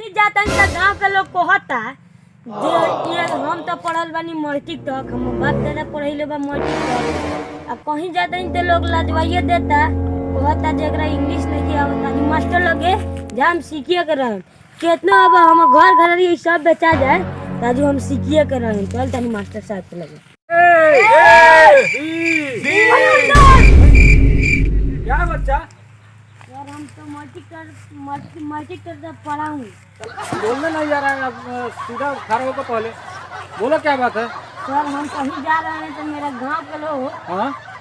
कहीं जाता है गांव के लोग कहता जे ये हम तो पढ़ल बानी मैट्रिक तक, हम बाप दादा पढ़ैले बा मैट्रिक तक। अब कहीं जाता है तो लोग लाजवाइए देता, कहता जरा इंग्लिश नहीं आवता मास्टर लगे जाम सीखिए कर रहे कितना। अब हम घर घर ये सब बेचा जाए ताजू हम सीखिए कर रहे हैं। चल तनी मास्टर साहब के लगे। क्या बच्चा? यार हम तो मैट्रिक कर पढ़ा हूँ। बोलने नहीं जा रहा है, अब सीधा खड़ा होकर पहले बोलो क्या बात है? सर हम कहीं जा रहे हैं तो मेरा गांव के लोग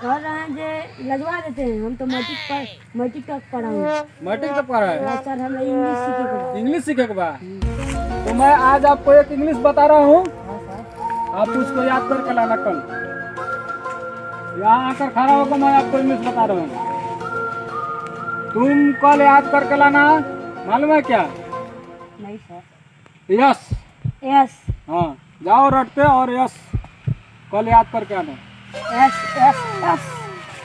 कह रहे हैं जे लगवा देते हैं। हम तो मैट्रिक तक पढ़ा हूँ। मैट्रिक तक पढ़ा है? सर हमें इंग्लिश सीखे के बा। इंग्लिश सीखे के बाद तो मैं आज आपको एक इंग्लिश बता रहा हूँ, आप उसको याद करके लाना। कल यहाँ आकर खड़ा होकर मैं आपको इंग्लिश बता रहा हूँ, तुम कल याद करके लाना। मालूम है क्या? नहीं सर। यस। यस। हाँ जाओ रटते और यस कल याद करके आना। Yes yes yes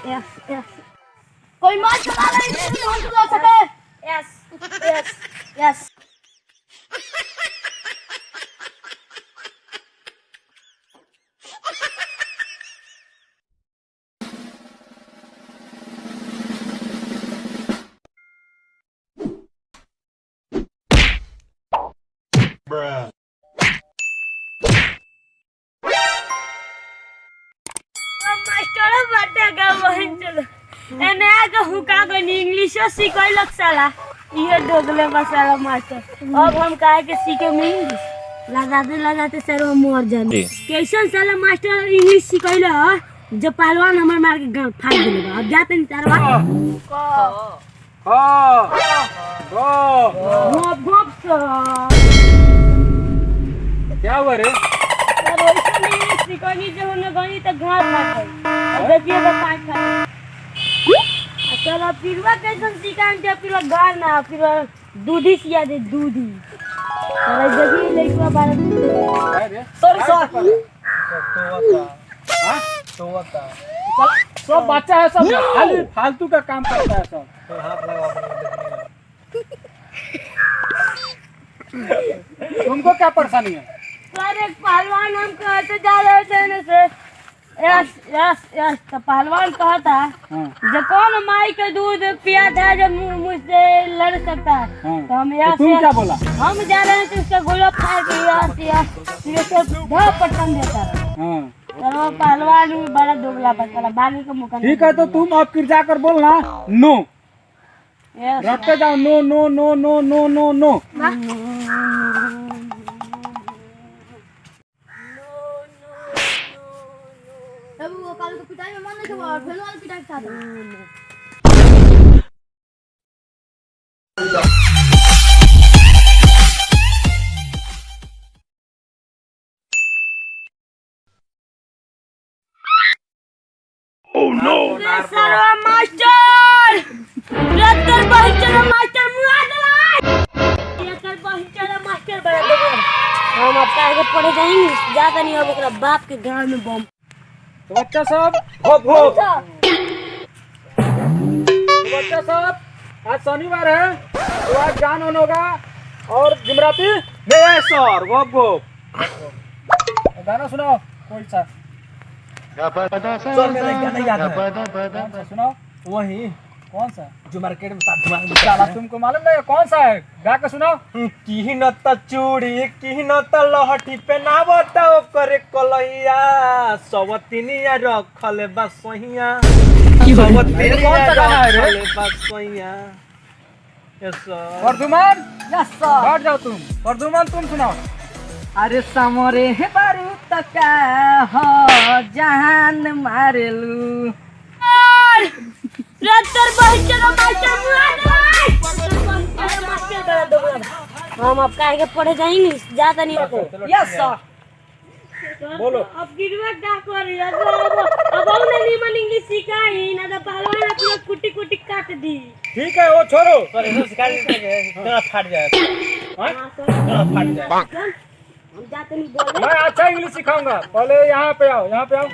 yes yes. कोई मार चला रहा है तो हम चला सके। Yes yes yes. मास्टर बाटेगा वहीं चलो एने आके हुका गनी इंग्लिशो सिखैलक साला। ये डोगले बसाला मास्टर। अब हम काहे के सीखे में इंग्लिश लगाते सर हम मर जाने। कैसन साला मास्टर इंग्लिश सिखैले ह जो पहलवान हमर मार के गांव फाड़ देले बा। अब जाते नहीं तारवा क्या हुआ रे? सिकनी जो होने गई तो घास फाट गई। देखिए तो काट खा। चलो फिरवा कैसन सिकान के फिरवा गार ना फिरवा दूधी सिया दे दूधी। चलो देखिए लइकवा बारे। Sorry sir. तो होता सब बच्चा है, सब खाली फालतू का काम करता है सब। तुमको क्या परेशानी है? सर एक पहलवान हम कहते जा रहे थे न से यस यस यस तो पहलवान कहता जो कौन माई के दूध पियाता है जब मुझसे लड़ सकता है। तो हम यस तुम क्या बोला? हम जा रहे थे उसका गोला फाड़ के यस यस जैसे ढा पटन देता है। तो पहलवान भी बड़ा दुबला पतला बागी का मुकाम। ठीक है तो तुम अब फिर जाकर बोलना नो। रखते जाओ no no no no no no no. तब वो काल को पिटाई में मन नहीं खबर फिर वाला पिटाई था। ओह नो सर मास्टर रत्तर बहिचर मास्टर मुआ दला ये कर बहिचर मास्टर बड़ा देगा। हम अब आगे पढ़े जाएंगे ज्यादा नहीं। अब ओकरा बाप के गांव में बम। तो बच्चा साहब होप होप। तो बच्चा साहब आज शनिवार है तो आज जान ऑन होगा और जिमराती नहीं सर होप होप। गाना सुनाओ कोई सा। सर मेरा गाना याद है। सुनाओ। वही कौन सा जो मार्केट में साला तुमको मालूम नहीं है कौन सा है? गा के सुनाओ। की न त चूड़ी की न त लहठी पे ना बताओ करे कलहिया सवतिनिया रखले बसहिया कौन सा गाना है रे? रखले बसहिया। Yes sir. Vardhaman yes sir. बैठ जाओ तुम। वर्धमान तुम सुनाओ। अरे समरे हे बारू तका हो जान मारेलू रत्तर बहिचर मास्टर मुआ दला। हम अब काहे के पढ़े जाएंगे ज्यादा नहीं होते। Yes sir. बोलो। अब गिरवा क्या कर यार अब और नहीं मन इंग्लिश सिखाई ना तो पहलवान अपना कुटी कुटी काट दी। ठीक है वो छोड़ो। सर इसको सिखा दीजिए तेरा फाट जाए। तेरा फाट जाए। हम जाते नहीं बोले। मैं अच्छा इंग्लिश सिखाऊंगा। पहले यहाँ पे आओ, यहाँ पे आओ।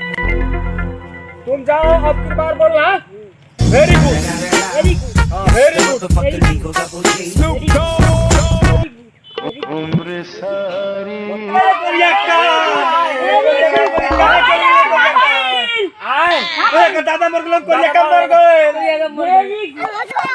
तुम जाओ अब की बार बोलना। Very good. Very good. हाँ वेरी गुड। कोरिया का आए ओए दादा मर गए कोरिया का मर गए वेरी गुड